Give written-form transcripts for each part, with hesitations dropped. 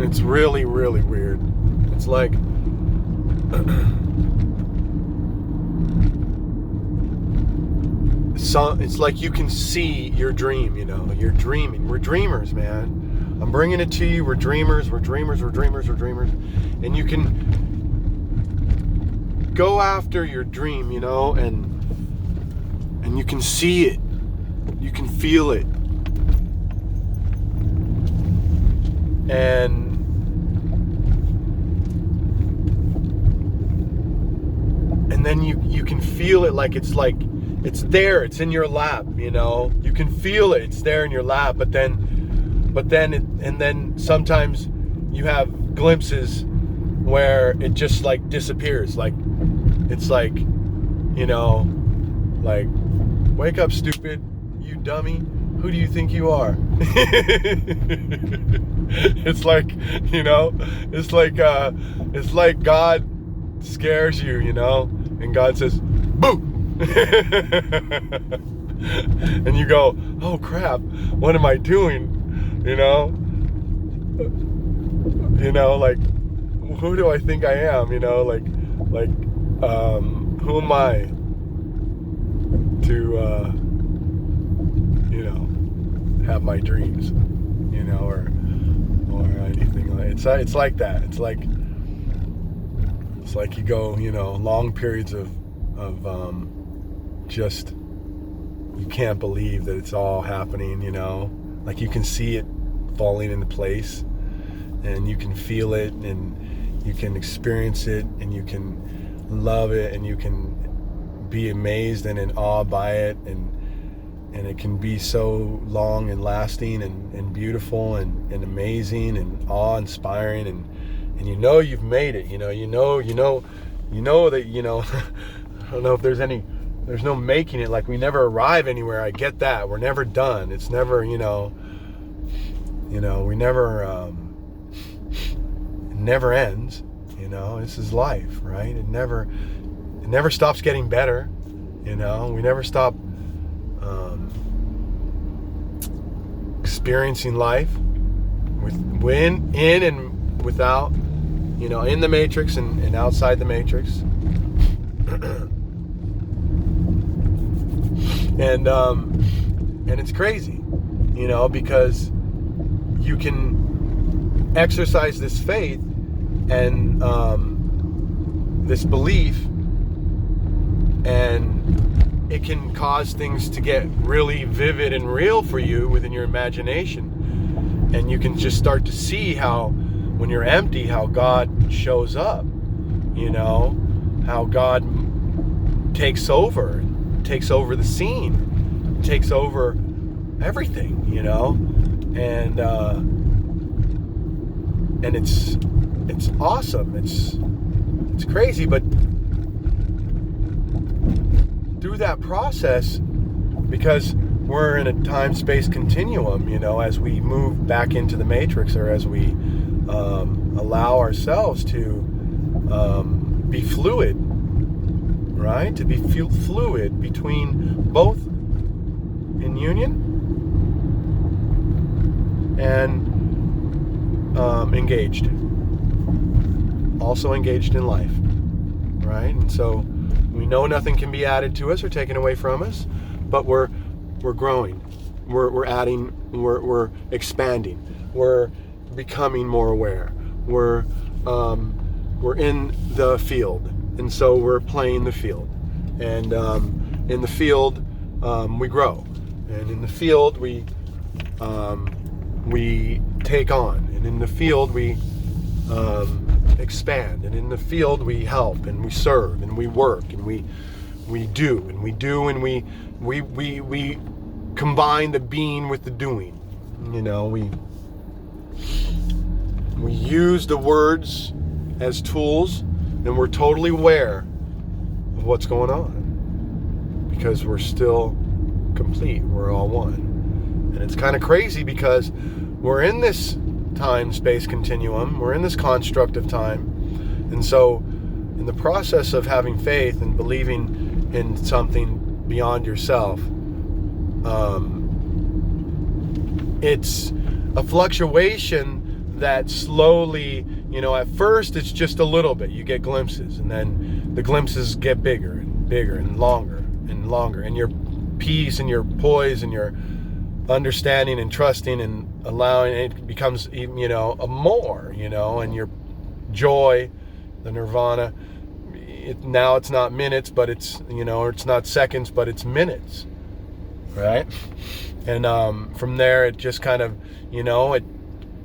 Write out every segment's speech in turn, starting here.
It's really, really weird. It's like it's like you can see your dream, you're dreaming. We're dreamers, man. I'm bringing it to you. We're dreamers. And you can go after your dream, and you can see it. You can feel it. And then you can feel it like it's there, it's in your lap, you can feel it, it's there in your lap, but then sometimes you have glimpses where it just like disappears, like it's like, like, wake up, stupid, you dummy, who do you think you are? It's like, it's like God scares you, and God says, boo. And you go, oh crap, what am I doing? Like, who do I think I am? Who am I to have my dreams, or anything like it. It's like that. It's like you go, long periods of just, you can't believe that it's all happening, like you can see it falling into place, and you can feel it, and you can experience it, and you can love it, and you can be amazed and in awe by it, and it can be so long and lasting and beautiful and amazing and awe-inspiring, and you've made it, you know that, I don't know if there's no making it, like we never arrive anywhere. I get that. We're never done. It's never, we never, it never ends, this is life, right? It never stops getting better, we never stop experiencing life in and without, in the matrix and outside the matrix. And it's crazy, because you can exercise this faith and this belief, and it can cause things to get really vivid and real for you within your imagination. And you can just start to see how, when you're empty, how God shows up, how God takes over the scene, takes over everything, and it's awesome. It's crazy, but through that process, because we're in a time-space continuum, as we move back into the matrix, or as we allow ourselves to be fluid, right? To be fluid between both in union and engaged. Also engaged in life, right? And so we know nothing can be added to us or taken away from us, but we're growing. We're adding, we're expanding. We're becoming more aware. We're in the field. And so we're playing the field, and in the field we grow, and in the field we take on, and in the field we expand, and in the field we help, and we serve, and we work, and we combine the being with the doing. We use the words as tools. And we're totally aware of what's going on, because we're still complete. We're all one. And it's kind of crazy, because we're in this time-space continuum. We're in this construct of time. And so in the process of having faith and believing in something beyond yourself, it's a fluctuation that slowly, at first it's just a little bit. You get glimpses, and then the glimpses get bigger and bigger and longer, and your peace and your poise and your understanding and trusting and allowing it becomes, a more, and your joy, the nirvana. Now it's not minutes, but it's, or it's not seconds, but it's minutes, right? And from there, it just kind of, it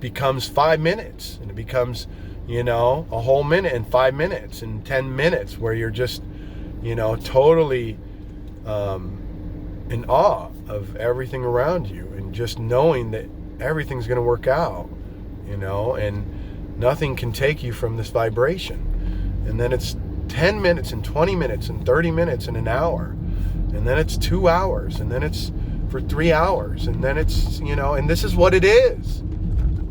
becomes 5 minutes, and it becomes, a whole minute and 5 minutes and 10 minutes where you're just, totally in awe of everything around you, and just knowing that everything's going to work out, and nothing can take you from this vibration. And then it's 10 minutes and 20 minutes and 30 minutes and an hour, and then it's 2 hours, and then it's for 3 hours, and then it's, and this is what it is.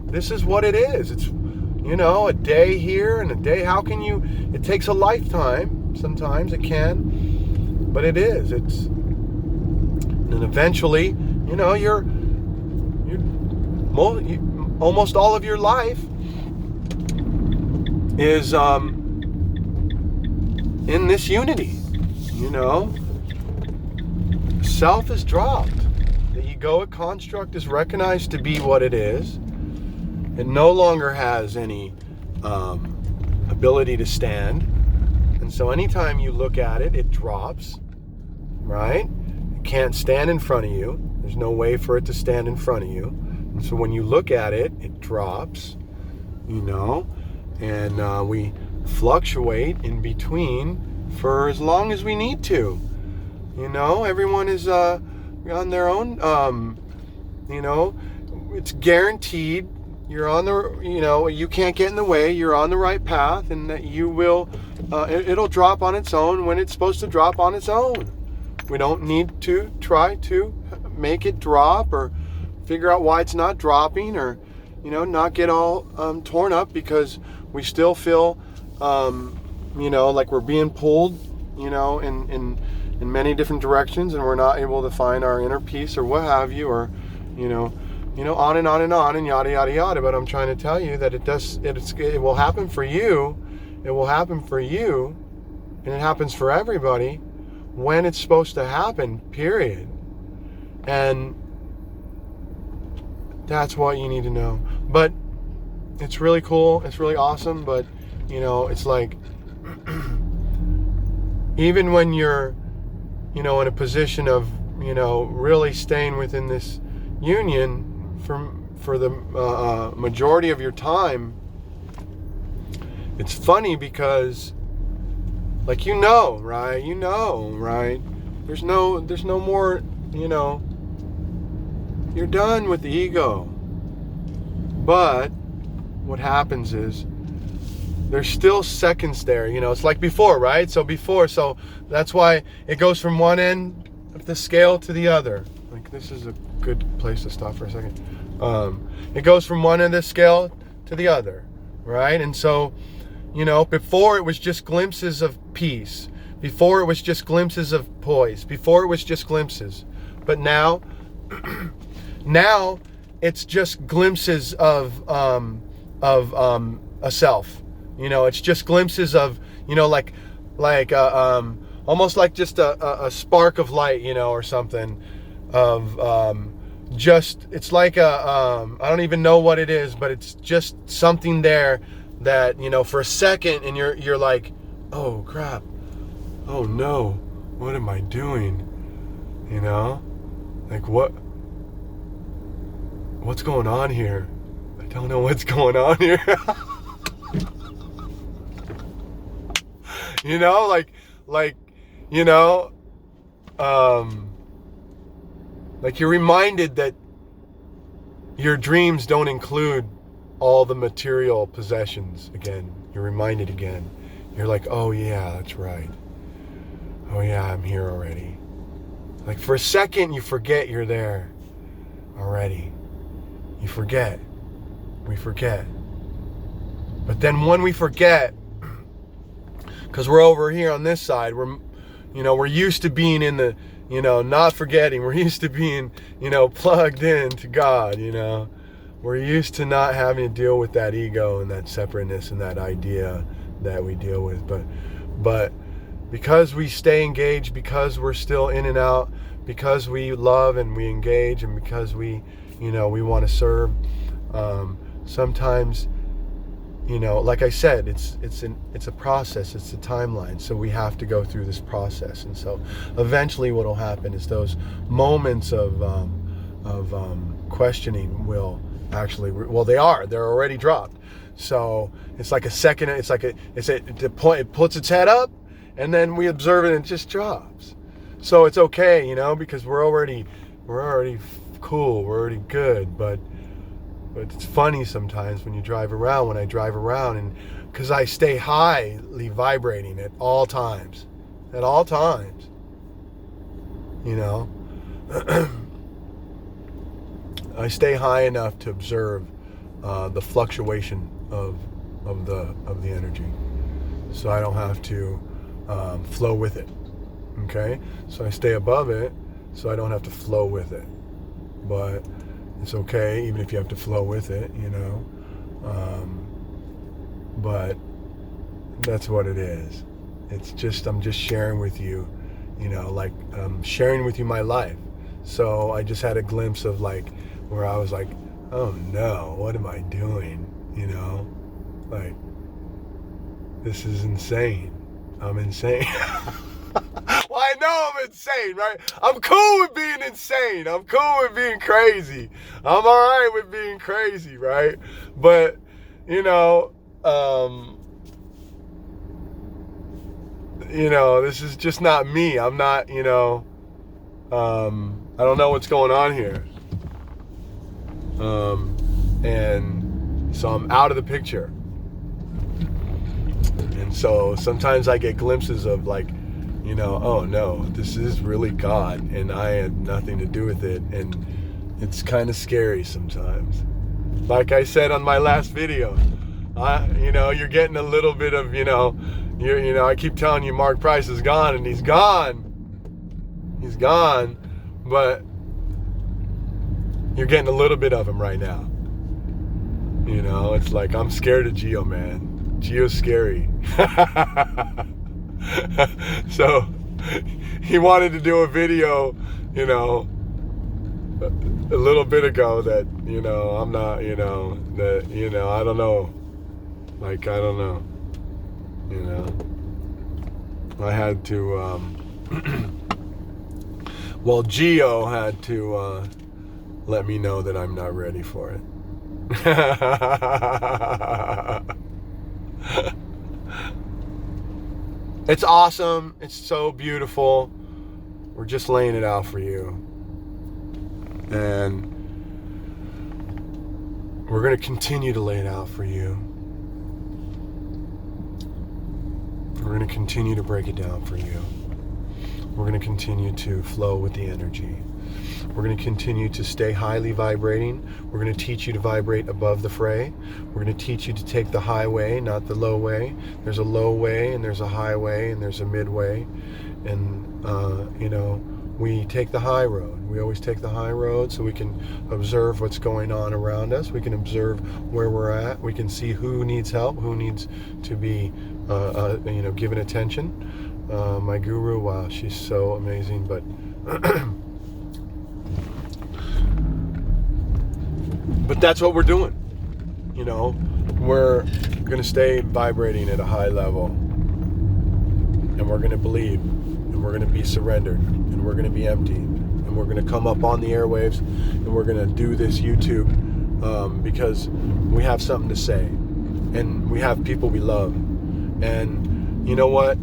This is what it is. It's, a day here and a day. How can you, it takes a lifetime. Sometimes it can, but it is. It's, and eventually, you're almost all of your life is in this unity. Self is dropped. The egoic construct is recognized to be what it is. It no longer has any ability to stand. And so anytime you look at it, it drops, right? It can't stand in front of you. There's no way for it to stand in front of you. And so when you look at it, it drops, and we fluctuate in between for as long as we need to. Everyone is on their own, it's guaranteed. You're on the, you can't get in the way. You're on the right path, and that you will, it'll drop on its own when it's supposed to drop on its own. We don't need to try to make it drop or figure out why it's not dropping, or, not get all torn up because we still feel, like we're being pulled, in many different directions, and we're not able to find our inner peace or what have you, or, on and on and on and yada, yada, yada. But I'm trying to tell you that it will happen for you. It will happen for you. And it happens for everybody when it's supposed to happen, period. And that's what you need to know. But it's really cool. It's really awesome. But, it's like, even when you're, in a position of, really staying within this union, for the majority of your time, it's funny because, like, right? There's no more, you're done with the ego. But what happens is there's still seconds there, it's like before, right? So that's why it goes from one end of the scale to the other. Like, this is a good place to stop for a second. It goes from one end of the scale to the other, right? And so, before it was just glimpses of peace. Before it was just glimpses of poise. Before it was just glimpses. But now, it's just glimpses of a self. It's just glimpses of, almost like just a spark of light, or something. It's like I don't even know what it is, but it's just something there that, for a second, and you're like, oh crap, oh no, what am I doing? Like, what's going on here? I don't know what's going on here. Like you're reminded that your dreams don't include all the material possessions again. You're reminded again. You're like, oh yeah, that's right. Oh yeah, I'm here already. Like, for a second, you forget you're there already. You forget. We forget. But then when we forget, because we're over here on this side, we're used to being in the, not forgetting. We're used to being, plugged in to God, We're used to not having to deal with that ego and that separateness and that idea that we deal with. But because we stay engaged, because we're still in and out, because we love and we engage, and because we want to serve, sometimes, like I said, it's a process, it's a timeline. So we have to go through this process. And so eventually what will happen is those moments of questioning will actually, they're already dropped. So it's like a second, the point, it puts its head up, and then we observe it and it just drops. So it's okay, because we're already cool, we're already good. But it's funny sometimes when I drive around, and because I stay highly vibrating at all times, I stay high enough to observe the fluctuation of the energy, so I don't have to flow with it. Okay, so I stay above it, so I don't have to flow with it. But it's okay, even if you have to flow with it, but that's what it is. It's just, I'm just sharing with you, like I'm sharing with you my life. So I just had a glimpse of where I was like, oh no, what am I doing? Like, this is insane. I'm insane. Well, I know I'm insane, right? I'm cool with being insane. I'm cool with being crazy. I'm all right with being crazy, right? But, this is just not me. I'm not, I don't know what's going on here. And so I'm out of the picture. And so sometimes I get glimpses of oh no, this is really God, and I had nothing to do with it, and it's kind of scary sometimes. Like I said on my last video, you're getting a little bit of, I keep telling you Mark Price is gone, and he's gone, but you're getting a little bit of him right now. It's like, I'm scared of GEO, man. GEO's scary. So he wanted to do a video, a little bit ago that, I'm not, that, I don't know. I don't know. I had to, GEO had to let me know that I'm not ready for it. It's awesome. It's so beautiful. We're just laying it out for you. And we're going to continue to lay it out for you. We're going to continue to break it down for you. We're going to continue to flow with the energy. We're going to continue to stay highly vibrating. We're going to teach you to vibrate above the fray. We're going to teach you to take the high way, not the low way. There's a low way, and there's a high way, and there's a midway. And, we take the high road. We always take the high road so we can observe what's going on around us. We can observe where we're at. We can see who needs help, who needs to be, given attention. My guru, wow, she's so amazing, but but that's what we're doing. We're going to stay vibrating at a high level, and we're going to believe, and we're going to be surrendered, and we're going to be empty, and we're going to come up on the airwaves, and we're going to do this YouTube because we have something to say, and we have people we love. And you know what?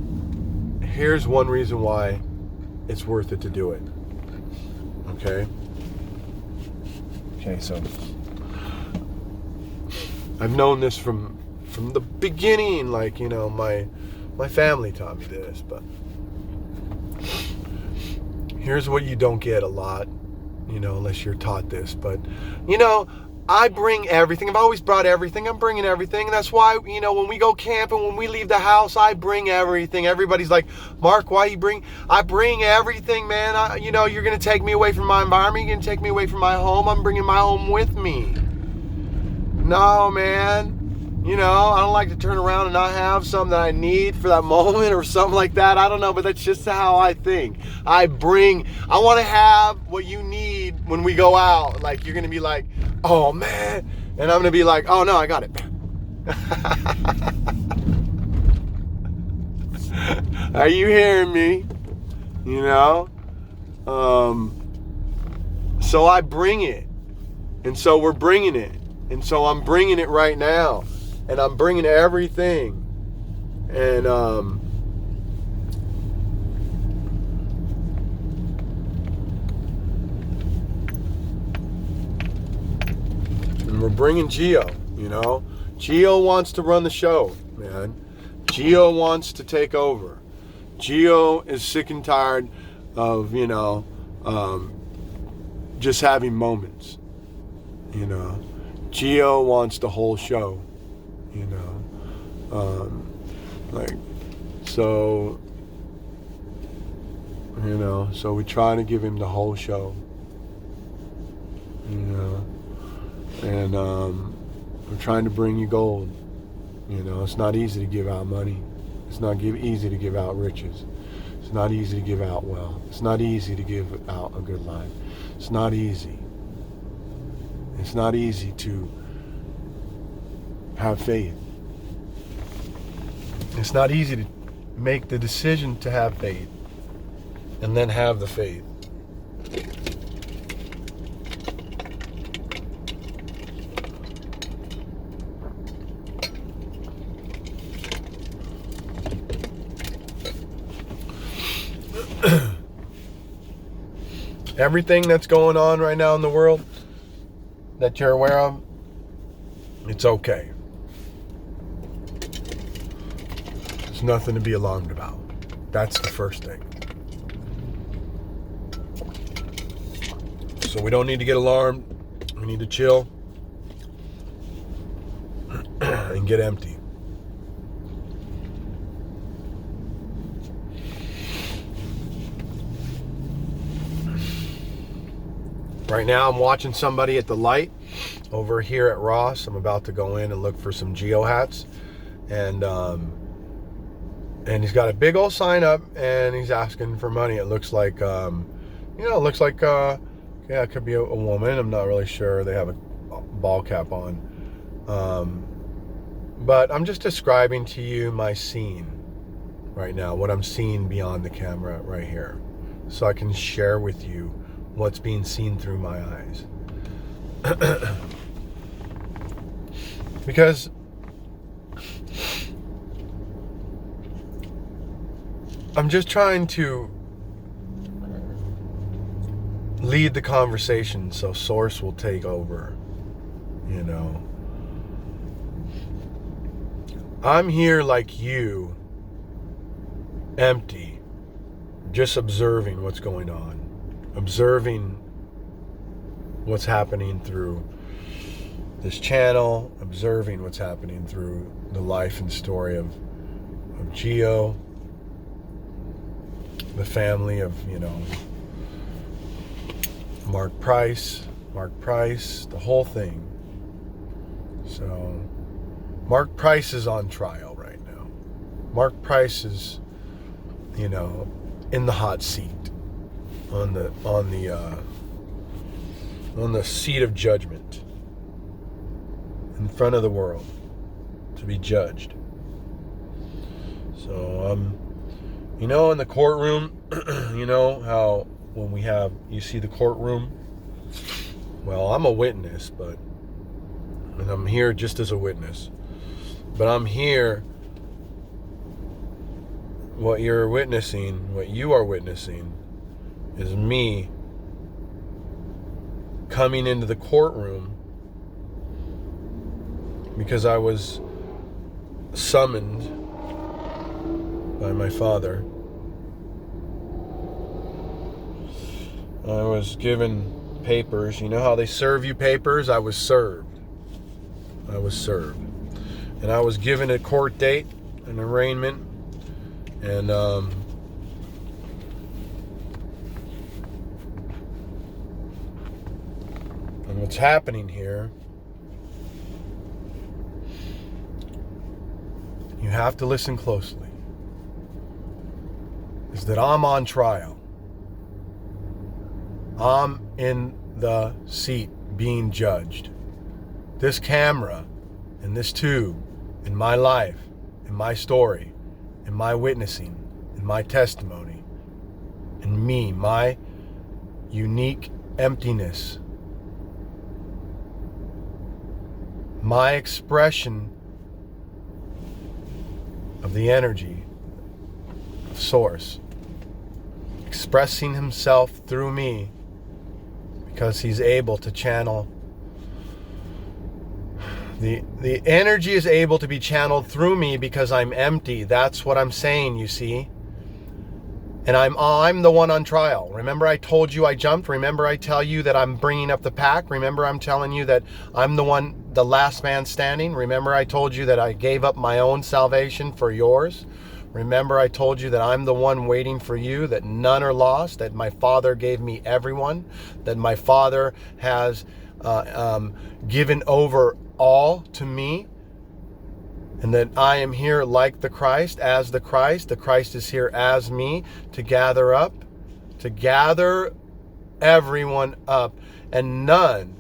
Here's one reason why it's worth it to do it. Okay, so I've known this from the beginning, my family taught me this, but here's what you don't get a lot, unless you're taught this, but I bring everything. I've always brought everything. I'm bringing everything. That's why, when we go camping, when we leave the house, I bring everything. Everybody's like, Mark, why you bring? I bring everything, man. You're going to take me away from my environment. You're going to take me away from my home. I'm bringing my home with me. No, man. You know, I don't like to turn around and not have something that I need for that moment or something like that. I don't know, but that's just how I think. I want to have what you need when we go out. Like, you're going to be like, oh, man. And I'm going to be like, oh, no, I got it. Are you hearing me? You know? So I bring it. And so we're bringing it. And so I'm bringing it right now. And I'm bringing everything. And we're bringing GEO, you know. GEO wants to run the show, man. GEO wants to take over. GEO is sick and tired of, you know, just having moments, you know. GEO wants the whole show, you know. So, you know, so we try to give him the whole show, you know. And we're trying to bring you gold. You know, it's not easy to give out money. It's not easy to give out riches. It's not easy to give out wealth. It's not easy to give out a good life. It's not easy. It's not easy to have faith. It's not easy to make the decision to have faith and then have the faith. Everything that's going on right now in the world that you're aware of, it's okay. There's nothing to be alarmed about. That's the first thing. So we don't need to get alarmed. We need to chill and get empty. Right now I'm watching somebody at the light over here at Ross. I'm about to go in and look for some GEO hats. And he's got a big old sign up and he's asking for money. It looks like, yeah, it could be a woman. I'm not really sure. They have a ball cap on. But I'm just describing to you my scene right now, what I'm seeing beyond the camera right here. So I can share with you what's being seen through my eyes. Because I'm just trying to lead the conversation so Source will take over, you know. I'm here like you, empty, just observing what's going on. Observing what's happening through this channel, observing what's happening through the life and story of GEO, the family of, you know, Mark Price, the whole thing. So, Mark Price is on trial right now. Mark Price is, you know, in the hot seat. On the seat of judgment in front of the world to be judged. So you know, in the courtroom, you know how when you see the courtroom, well, I'm a witness, and I'm here just as a witness, but I'm here, what you are witnessing is me coming into the courtroom because I was summoned by my father. I was given papers. You know how they serve you papers? I was served. And I was given a court date, an arraignment, and what's happening here you have to listen closely, is that I'm on trial. I'm in the seat being judged. This camera and this tube in my life, in my story, in my witnessing, in my testimony, in me, my unique emptiness, my expression of the energy of Source, expressing himself through me, because he's able to channel. The energy is able to be channeled through me because I'm empty. That's what I'm saying, you see. And I'm the one on trial. Remember I told you I jumped? Remember I tell you that I'm bringing up the pack? Remember I'm telling you that I'm the last man standing? Remember I told you that I gave up my own salvation for yours? Remember I told you that I'm the one waiting for you, that none are lost, that my Father gave me everyone, that my Father has given over all to me, and that I am here like the Christ, as the Christ. The Christ is here as me to gather everyone up, and none,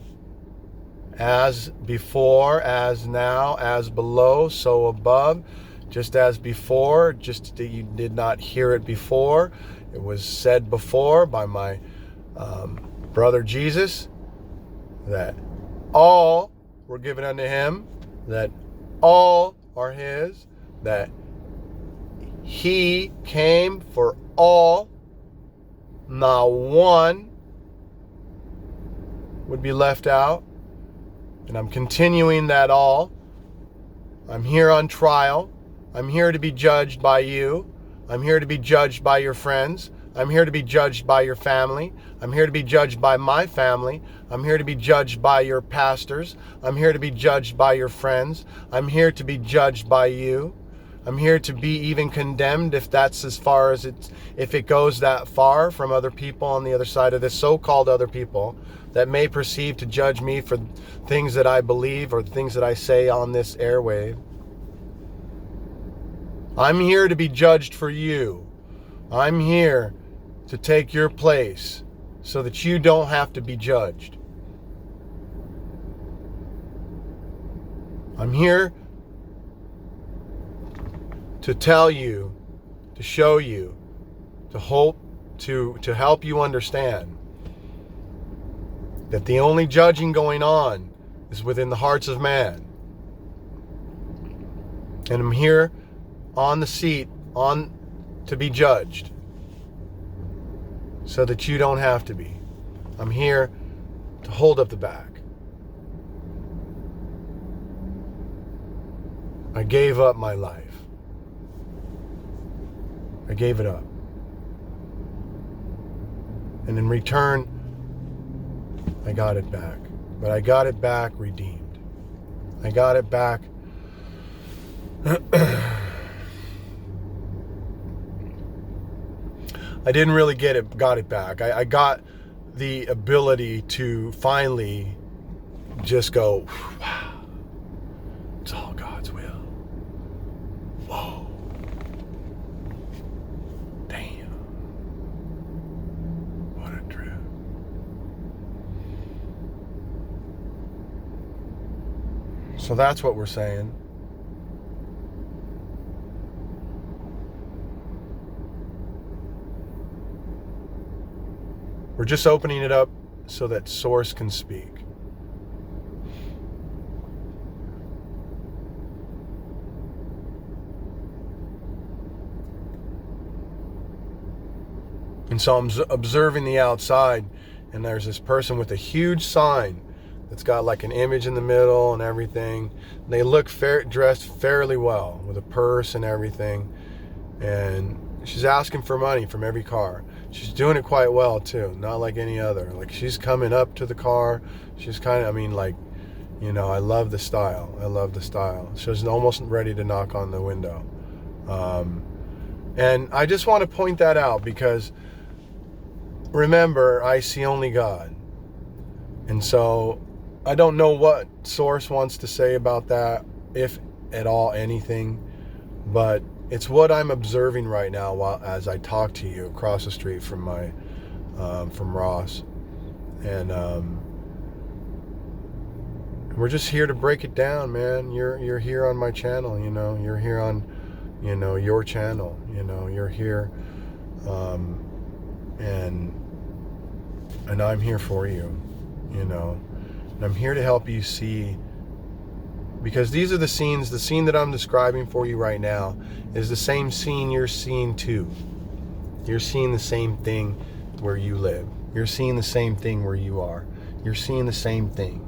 as before, as now, as below, so above. Just as before, just that you did not hear it before. It was said before by my brother Jesus, that all were given unto him, that all are his, that he came for all, not one would be left out. And I'm continuing that all. I'm here on trial. I'm here to be judged by you. I'm here to be judged by your friends. I'm here to be judged by your family. I'm here to be judged by my family. I'm here to be judged by your pastors. I'm here to be judged by your friends. I'm here to be judged by you. I'm here to be even condemned if that's as far as if it goes that far from other people on the other side of this, so-called other people that may perceive to judge me for things that I believe or things that I say on this airwave. I'm here to be judged for you. I'm here to take your place so that you don't have to be judged. I'm here to tell you, to show you, to hope, to help you understand that the only judging going on is within the hearts of man. And I'm here on the seat to be judged so that you don't have to be. I'm here to hold up the back. I gave up my life. I gave it up. And in return, I got it back. But I got it back redeemed. I got it back I didn't really got it back. I got the ability to finally just go, wow, it's all God's will. Whoa. Damn. What a trip. So that's what we're saying. We're just opening it up so that Source can speak. And so I'm observing the outside, and there's this person with a huge sign that's got like an image in the middle and everything. They look dressed fairly well with a purse and everything. And she's asking for money from every car. She's doing it quite well too, not like any other. Like she's coming up to the car. She's kind of, I love the style. I love the style. She's almost ready to knock on the window. And I just want to point that out because remember, I see only God. And so I don't know what Source wants to say about that, if at all anything. But it's what I'm observing right now as I talk to you across the street from from Ross. And we're just here to break it down, man. You're here on my channel, You're here on, your channel. You're here, and I'm here for you, And I'm here to help you see, because these are the scenes. The scene that I'm describing for you right now is the same scene you're seeing too. You're seeing the same thing where you live. You're seeing the same thing where you are. You're seeing the same thing.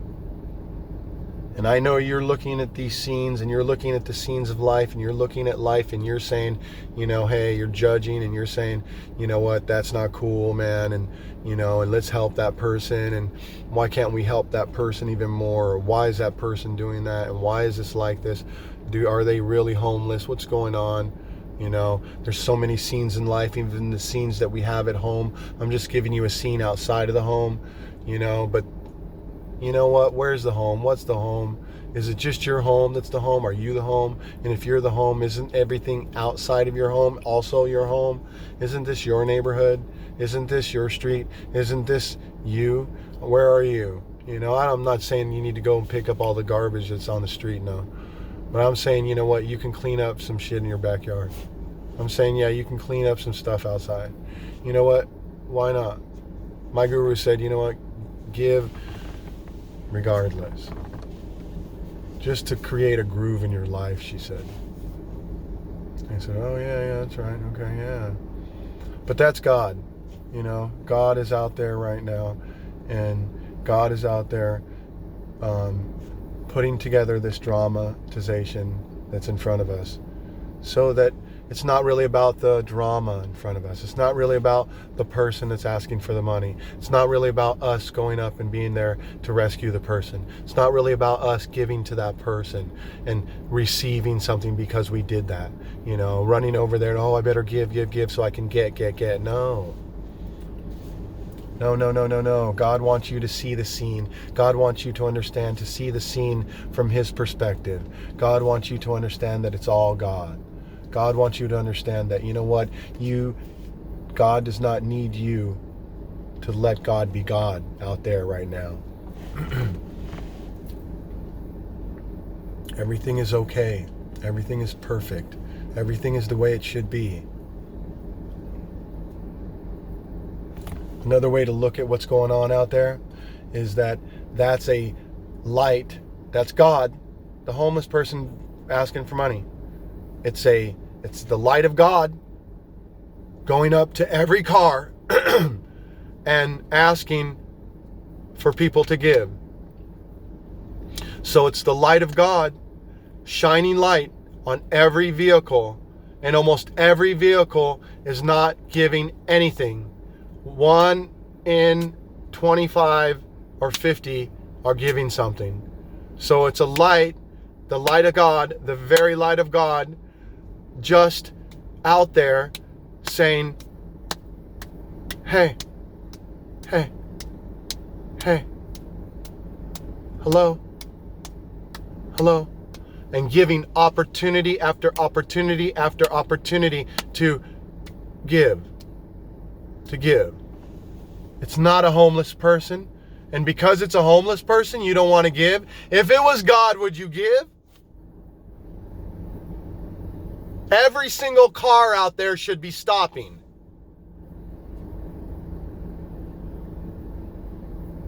And I know you're looking at these scenes, and you're looking at the scenes of life, and you're looking at life, and you're saying, hey, you're judging, and you're saying, you know what, that's not cool, man, and and let's help that person, and why can't we help that person even more? Or why is that person doing that? And why is this like this? Are they really homeless? What's going on? There's so many scenes in life, even the scenes that we have at home. I'm just giving you a scene outside of the home, but you know what? Where's the home? What's the home? Is it just your home that's the home? Are you the home? And if you're the home, isn't everything outside of your home also your home? Isn't this your neighborhood? Isn't this your street? Isn't this you? Where are you? I'm not saying you need to go and pick up all the garbage that's on the street, no. But I'm saying, you know what? You can clean up some shit in your backyard. I'm saying, yeah, you can clean up some stuff outside. You know what? Why not? My guru said, you know what? Give regardless. Just to create a groove in your life, she said. I said, oh, yeah, that's right. Okay, yeah. But that's God. God is out there right now. And God is out there putting together this dramatization that's in front of us, so that it's not really about the drama in front of us. It's not really about the person that's asking for the money. It's not really about us going up and being there to rescue the person. It's not really about us giving to that person and receiving something because we did that. Running over there and, I better give so I can get. No. No. God wants you to see the scene. God wants you to understand, to see the scene from His perspective. God wants you to understand that it's all God. God wants you to understand that, God does not need you to let God be God out there right now. Everything is okay. Everything is perfect. Everything is the way it should be. Another way to look at what's going on out there is that that's a light. That's God. The homeless person asking for money. It's the light of God going up to every car and asking for people to give. So it's the light of God shining light on every vehicle, and almost every vehicle is not giving anything. 1 in 25 or 50 are giving something. So it's a light, the light of God, the very light of God, just out there saying, hey, hello, and giving opportunity after opportunity after opportunity to give. It's not a homeless person, and because it's a homeless person, you don't want to give. If it was God, would you give? Every single car out there should be stopping.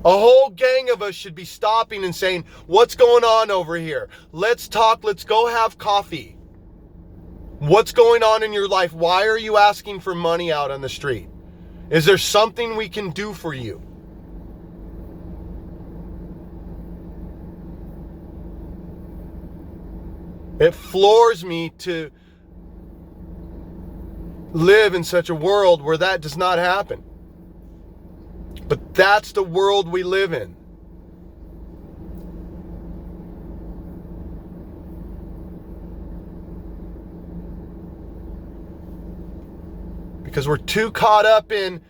A whole gang of us should be stopping and saying, what's going on over here? Let's talk. Let's go have coffee. What's going on in your life? Why are you asking for money out on the street? Is there something we can do for you? It floors me to live in such a world where that does not happen. But that's the world we live in. Because we're too caught up in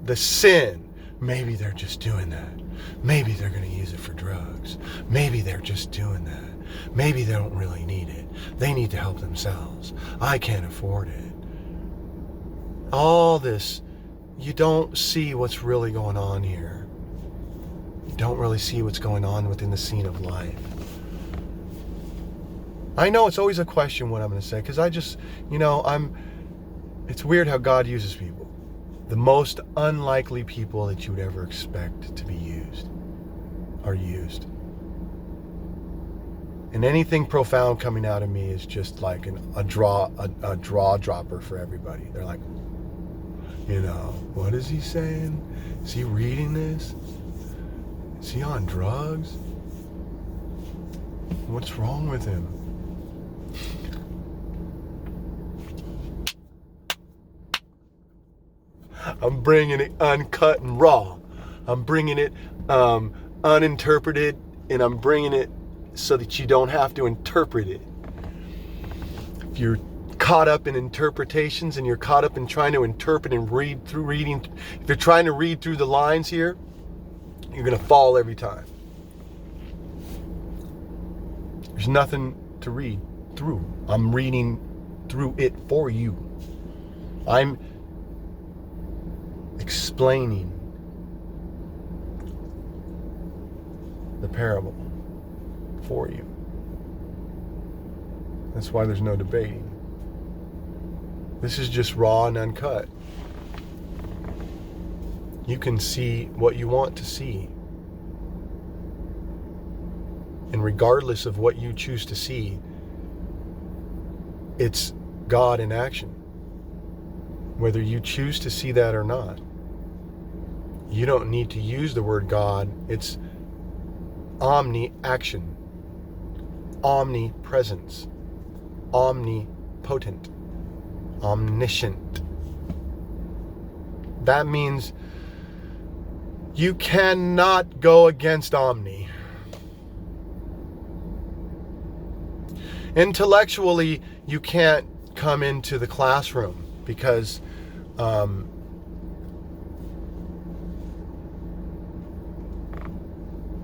the sin. Maybe they're just doing that. Maybe they're going to use it for drugs. Maybe they're just doing that. Maybe they don't really need it. They need to help themselves. I can't afford it. All this, you don't see what's really going on here. You don't really see what's going on within the scene of life. I know it's always a question what I'm going to say, because I just, it's weird how God uses people. The most unlikely people that you would ever expect to be used are used. And anything profound coming out of me is just like a draw dropper for everybody. They're like, what is he saying? Is he reading this? Is he on drugs? What's wrong with him? I'm bringing it uncut and raw. I'm bringing it uninterpreted, and I'm bringing it so that you don't have to interpret it. If you're caught up in interpretations and you're caught up in trying to interpret and read through reading, if you're trying to read through the lines here, you're going to fall every time. There's nothing to read through. I'm reading through it for you. I'm explaining the parable for you. That's why there's no debating. This is just raw and uncut. You can see what you want to see. And regardless of what you choose to see, it's God in action. Whether you choose to see that or not. You don't need to use the word God. It's omni-action, omnipresence, omnipotent, omniscient. That means you cannot go against omni. Intellectually, you can't come into the classroom because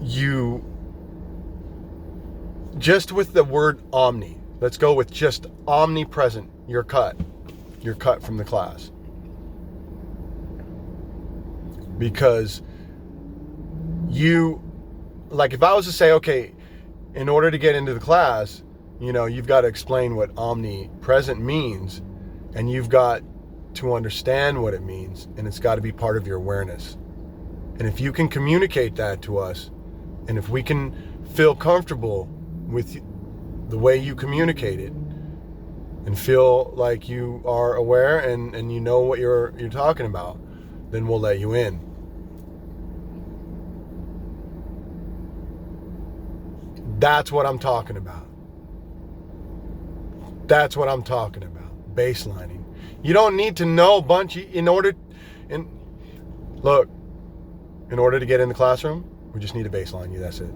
you, just with the word omni, let's go with just omnipresent, you're cut from the class. Because you, like if I was to say, okay, in order to get into the class, you've got to explain what omnipresent means, and you've got to understand what it means, and it's got to be part of your awareness. And if you can communicate that to us, and if we can feel comfortable with the way you communicate it, and feel like you are aware and you know what you're talking about, then we'll let you in. That's what I'm talking about. That's what I'm talking about. Baselining. You don't need to know a bunch in order to get in the classroom, we just need to baseline you, that's it.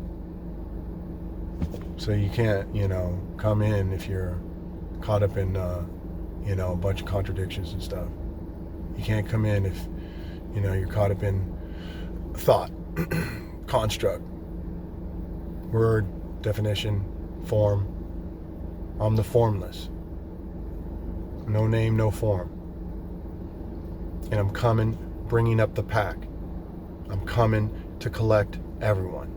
So you can't, come in if you're caught up in, a bunch of contradictions and stuff. You can't come in if, you're caught up in thought, construct, word, definition, form. I'm the formless. No name, no form. And I'm coming, bringing up the pack. I'm coming to collect everyone.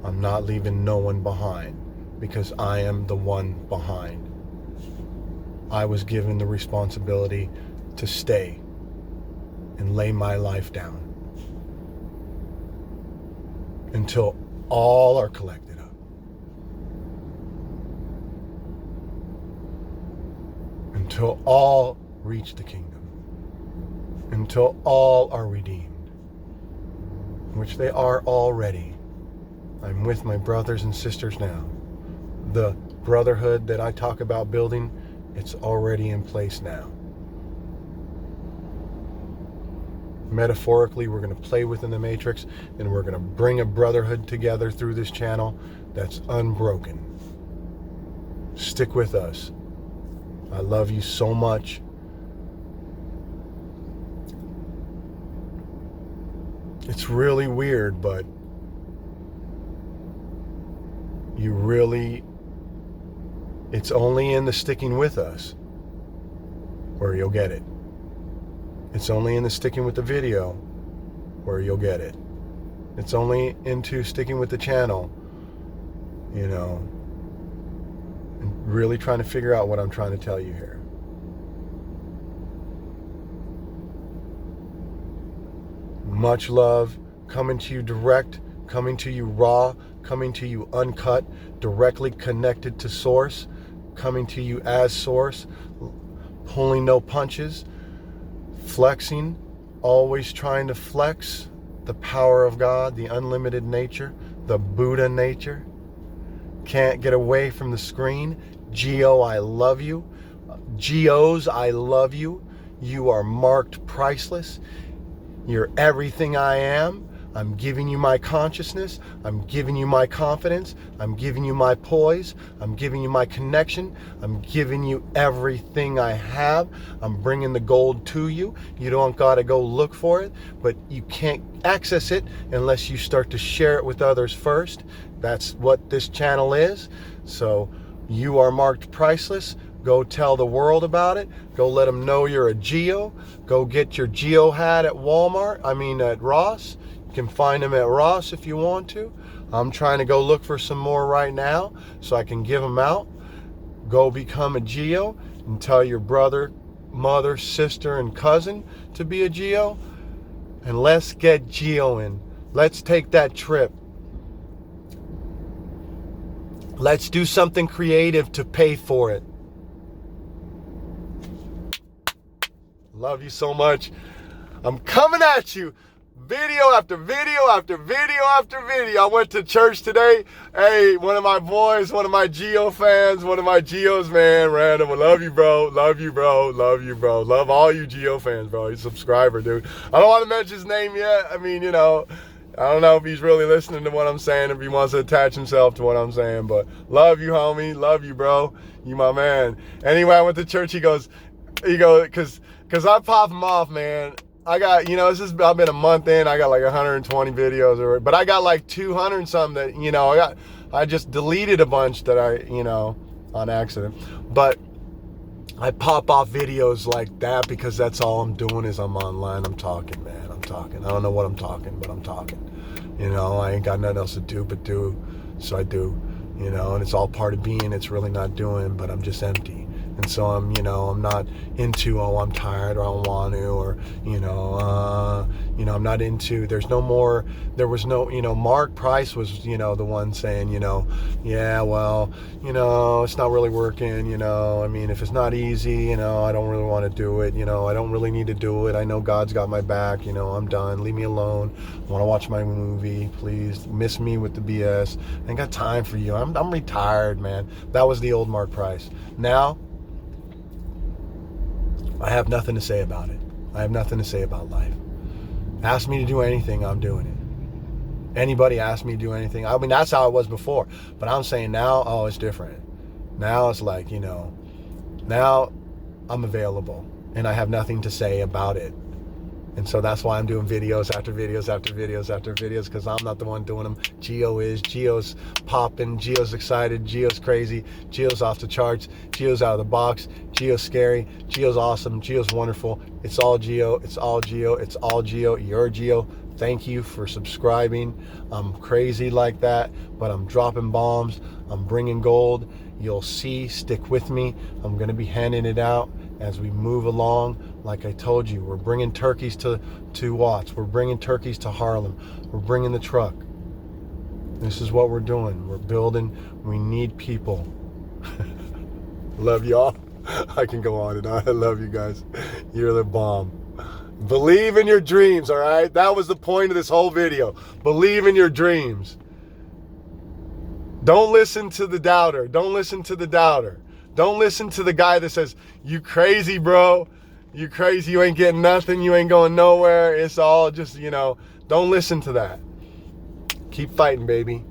I'm not leaving no one behind, because I am the one behind. I was given the responsibility to stay and lay my life down until all are collected up. Until all reach the kingdom. Until all are redeemed, which they are already. I'm with my brothers and sisters now. The brotherhood that I talk about building, it's already in place now. Metaphorically, we're going to play within the matrix, and we're going to bring a brotherhood together through this channel that's unbroken. Stick with us. I love you so much. It's really weird, but you really It's only in the sticking with us where you'll get it. It's only in the sticking with the video where you'll get it. It's only into sticking with the channel, and really trying to figure out what I'm trying to tell you here. Much love, coming to you direct, coming to you raw, coming to you uncut, directly connected to source, coming to you as source, pulling no punches, flexing, always trying to flex the power of God, the unlimited nature, the Buddha nature. Can't get away from the screen. GEO, I love you. GEOs, I love you. You are marked priceless. You're everything I am. I'm giving you my consciousness. I'm giving you my confidence. I'm giving you my poise. I'm giving you my connection. I'm giving you everything I have. I'm bringing the gold to you. You don't got to go look for it, but you can't access it unless you start to share it with others first. That's what this channel is. So you are marked priceless. Go tell the world about it. Go let them know you're a GEO. Go get your GEO hat at at Ross. You can find them at Ross if you want to. I'm trying to go look for some more right now so I can give them out. Go become a GEO and tell your brother, mother, sister, and cousin to be a GEO. And let's get GEOing. Let's take that trip. Let's do something creative to pay for it. Love you so much. I'm coming at you. Video after video after video after video. I went to church today. Hey, one of my boys, one of my GEO fans, one of my GEOs, man, random. I love you, bro. Love you, bro. Love you, bro. Love all you GEO fans, bro. He's a subscriber, dude. I don't want to mention his name yet. I don't know if he's really listening to what I'm saying, if he wants to attach himself to what I'm saying, but love you, homie. Love you, bro. You my man. Anyway, I went to church. He goes, because I pop him off, man. I got, I've been a month in, I got like 120 videos, but I got like 200 something that, I just deleted a bunch that on accident. But I pop off videos like that because that's all I'm doing is I'm online. I'm talking, man. I'm talking. I don't know what I'm talking, but I'm talking. I ain't got nothing else to do but do. So I do, and it's all part of being. It's really not doing, but I'm just empty. And so I'm not into, I'm tired or I don't want to, or, I'm not into, there was no, Mark Price was, the one saying, yeah, well, it's not really working, if it's not easy, I don't really want to do it, I don't really need to do it. I know God's got my back, I'm done. Leave me alone. I want to watch my movie, please. Miss me with the BS. I ain't got time for you. I'm retired, man. That was the old Mark Price. Now, I have nothing to say about it. I have nothing to say about life. Ask me to do anything, I'm doing it. Anybody ask me to do anything. That's how it was before. But I'm saying now, it's different. Now it's like, now I'm available and I have nothing to say about it. And so that's why I'm doing videos after videos after videos after videos, because I'm not the one doing them. GEO's popping, GEO's excited, GEO's crazy, GEO's off the charts, GEO's out of the box, GEO's scary, GEO's awesome, GEO's wonderful. It's all GEO, it's all GEO, it's all GEO. You're GEO. Thank you for subscribing. I'm crazy like that, but I'm dropping bombs. I'm bringing gold. You'll see, stick with me. I'm going to be handing it out as we move along. Like I told you, we're bringing turkeys to Watts. We're bringing turkeys to Harlem. We're bringing the truck. This is what we're doing. We're building. We need people. Love y'all. I can go on and on. I love you guys. You're the bomb. Believe in your dreams, all right? That was the point of this whole video. Believe in your dreams. Don't listen to the doubter. Don't listen to the doubter. Don't listen to the guy that says, you crazy, bro. You crazy. You ain't getting nothing. You ain't going nowhere. It's all just, don't listen to that. Keep fighting, baby.